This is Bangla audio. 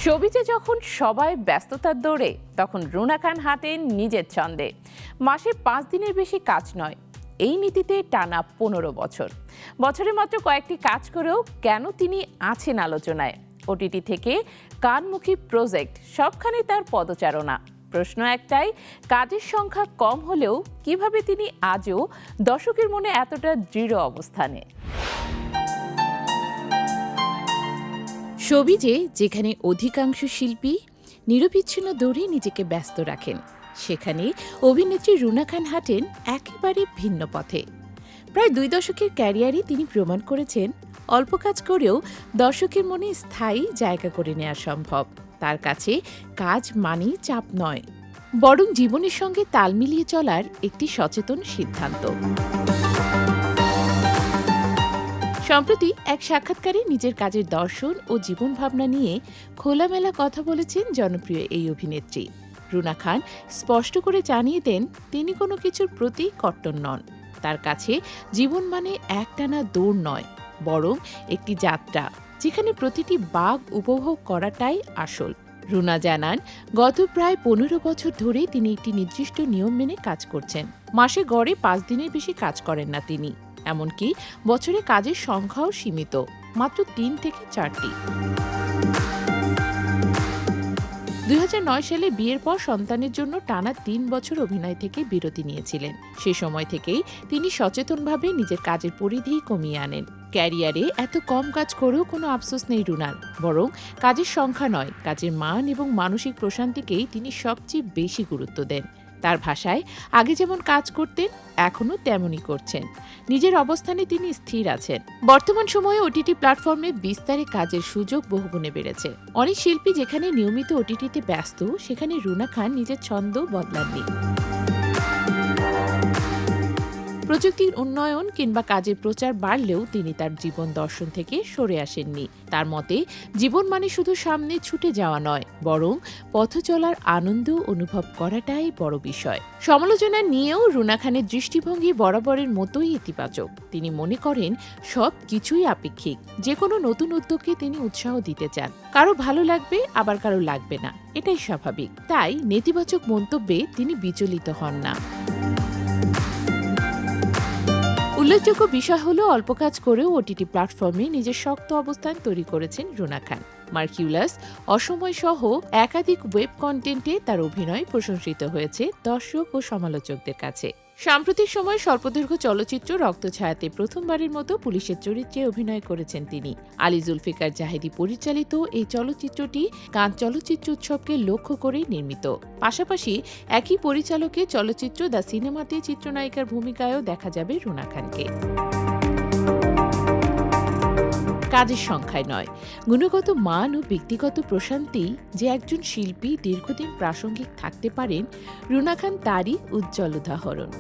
শোবিজে যখন সবাই ব্যস্ততার দৌড়ে, তখন রুনা খান হাঁটেন নিজের ছন্দে। মাসে 5 দিনের বেশি কাজ নয়, এই নীতিতে টানা 15 বছর। বছরে মাত্র কয়েকটি কাজ করেও কেন তিনি আছেন আলোচনায়? ওটিটি থেকে কানমুখী প্রজেক্ট, সবখানে তার পদচারণা। প্রশ্ন একটাই, কাজের সংখ্যা কম হলেও কিভাবে তিনি আজও দর্শকের মনে এতটা দৃঢ় অবস্থানে? শোবিজে যেখানে অধিকাংশ শিল্পী নিরবিচ্ছিন্ন দৌড়ে নিজেকে ব্যস্ত রাখেন, সেখানে অভিনেত্রী রুনা খান হাঁটেন একেবারে ভিন্ন পথে। প্রায় 2 দশকের ক্যারিয়ারে তিনি প্রমাণ করেছেন অল্প কাজ করেও দর্শকের মনে স্থায়ী জায়গা করে নেওয়া সম্ভব। তার কাছে কাজ মানেই চাপ নয়, বরং জীবনের সঙ্গে তাল মিলিয়ে চলার একটি সচেতন সিদ্ধান্ত। সম্প্রতি এক সাক্ষাৎকারে নিজের কাজের দর্শন ও জীবন ভাবনা নিয়ে খোলামেলা কথা বলেছেন জনপ্রিয় এই অভিনেত্রী। রুনা খান স্পষ্ট করে জানিয়ে দেন, তিনি কোনো কিছুর প্রতি কট্টর নন। তার কাছে জীবন মানে একটানা দৌড় নয়, বরং একটি যাত্রা, যেখানে প্রতিটি বাঁক উপভোগ করাটাই আসল। রুনা জানান, গত প্রায় 15 বছর ধরে তিনি একটি নির্দিষ্ট নিয়ম মেনে কাজ করছেন। মাসে গড়ে 5 দিনের বেশি কাজ করেন না তিনি। এমনকি বছরে কাজের সংখ্যাও সীমিত, মাত্র 3 থেকে 4টি। 2009 সালে বিয়ের পর সন্তানের জন্য টানা 3 বছর অভিনয় থেকে বিরতি নিয়েছিলেন। সে সময় থেকেই তিনি সচেতনভাবে নিজের কাজের পরিধি কমিয়ে আনেন। ক্যারিয়ারে এত কম কাজ করেও কোনো আফসোস নেই রুনার, বরং কাজের সংখ্যা নয়, কাজের মান এবং মানসিক প্রশান্তিকেই তিনি সবচেয়ে বেশি গুরুত্ব দেন। তার ভাষায়, আগে যেমন কাজ করতেন এখনও তেমনই করছেন। নিজের অবস্থানে তিনি স্থির আছেন। বর্তমান সময়ে ওটিটি প্ল্যাটফর্মে বিস্তারে কাজের সুযোগ বহুগুণে বেড়েছে। অনেক শিল্পী যেখানে নিয়মিত ওটিটিতে ব্যস্ত, সেখানে রুনা খান নিজের ছন্দ বদলাননি। প্রযুক্তির উন্নয়ন কিংবা কাজের প্রচার বাড়লেও তিনি তার জীবন দর্শন থেকে সরে আসেননি। তার মতে, জীবন মানে শুধু সামনে ছুটে যাওয়া নয়, বরং পথ চলার আনন্দ অনুভব করাটাই বড় বিষয়। সমালোচনা নিয়েও রুনা খানের দৃষ্টিভঙ্গি বরাবরের মতোই ইতিবাচক। তিনি মনে করেন সব কিছুই আপেক্ষিক। যে কোনো নতুন উদ্যোগকে তিনি উৎসাহ দিতে চান। কারো ভালো লাগবে, আবার কারো লাগবে না, এটাই স্বাভাবিক। তাই নেতিবাচক মন্তব্যে তিনি বিচলিত হন না। উল্লেখযোগ্য বিষয় হলো, অল্প কাজ করেও ওটিটি প্ল্যাটফর্মে নিজের শক্ত অবস্থান তৈরি করেছেন রুনা খান। মার্কিউলাস, অসময় সহ একাধিক ওয়েব কন্টেন্টে তার অভিনয় প্রশংসিত হয়েছে দর্শক ও সমালোচকদের কাছে। সাম্প্রতিক সময়ে স্বল্পদৈর্ঘ্য চলচ্চিত্র রক্তছায়াতে প্রথমবারের মতো পুলিশের চরিত্রে অভিনয় করেছেন তিনি। আলী জুলফিকার জাহেদি পরিচালিত এই চলচ্চিত্রটি কান চলচ্চিত্র উৎসবকে লক্ষ্য করেই নির্মিত। পাশাপাশি একই পরিচালকের চলচ্চিত্র দ্য সিনেমাতে চিত্রনায়িকার ভূমিকায়ও দেখা যাবে রুনা খানকে। কাজের সংখ্যায় নয়, গুণগত মান ও ব্যক্তিগত প্রশান্তি যে একজন শিল্পী দীর্ঘদিন প্রাসঙ্গিক থাকতে পারেন, রুনা খান তারই উজ্জ্বল উদাহরণ।